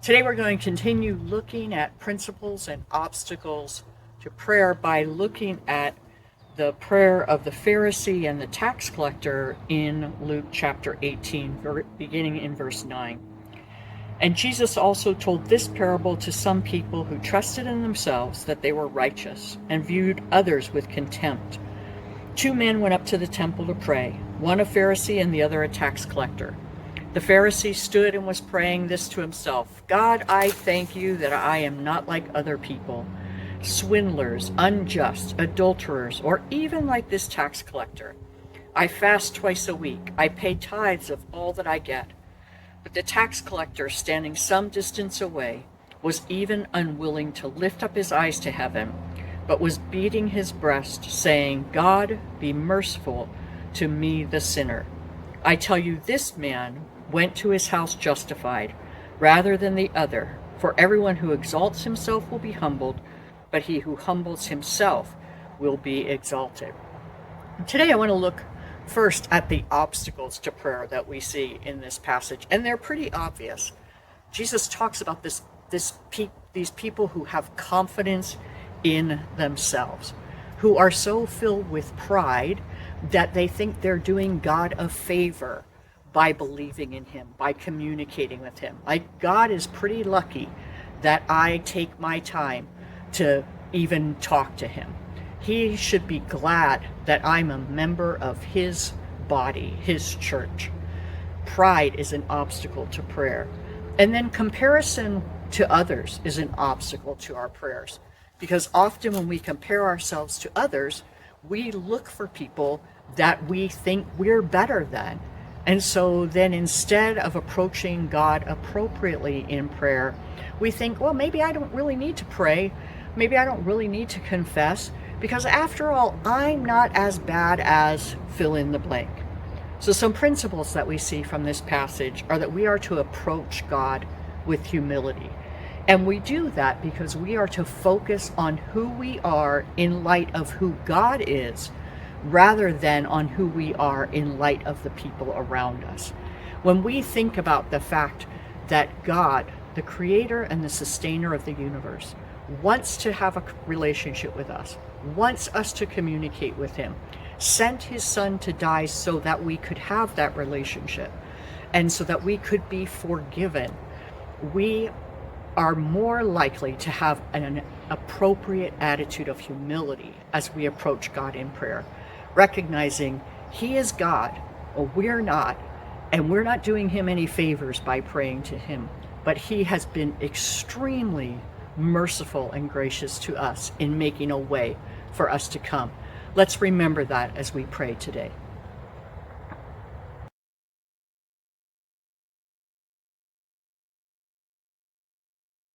Today we're going to continue looking at principles and obstacles to prayer by looking at the prayer of the Pharisee and the tax collector in Luke chapter 18, beginning in verse 9. And Jesus also told this parable to some people who trusted in themselves that they were righteous and viewed others with contempt. Two men went up to the temple to pray, one a Pharisee and the other a tax collector. The Pharisee stood and was praying this to himself: God, I thank you that I am not like other people, swindlers, unjust, adulterers, or even like this tax collector. I fast twice a week. I pay tithes of all that I get. But the tax collector, standing some distance away, was even unwilling to lift up his eyes to heaven, but was beating his breast, saying, God, be merciful to me, the sinner. I tell you, this man went to his house justified rather than the other. For everyone who exalts himself will be humbled, but he who humbles himself will be exalted. Today I want to look first at the obstacles to prayer that we see in this passage, and they're pretty obvious. Jesus talks about these people who have confidence in themselves, who are so filled with pride that they think they're doing God a favor by believing in him, by communicating with him. Like, God is pretty lucky that I take my time to even talk to him. He should be glad that I'm a member of his body, his church. Pride is an obstacle to prayer. And then comparison to others is an obstacle to our prayers. Because often when we compare ourselves to others, we look for people that we think we're better than. And so then instead of approaching God appropriately in prayer, we think, well, maybe I don't really need to pray. Maybe I don't really need to confess, because after all, I'm not as bad as fill in the blank. So some principles that we see from this passage are that we are to approach God with humility. And we do that because we are to focus on who we are in light of who God is, rather than on who we are in light of the people around us. When we think about the fact that God, the creator and the sustainer of the universe, wants to have a relationship with us, wants us to communicate with him, sent his son to die so that we could have that relationship and so that we could be forgiven, we are more likely to have an appropriate attitude of humility as we approach God in prayer, recognizing he is God, or we're not, and we're not doing him any favors by praying to him, but he has been extremely merciful and gracious to us in making a way for us to come. Let's remember that as we pray today.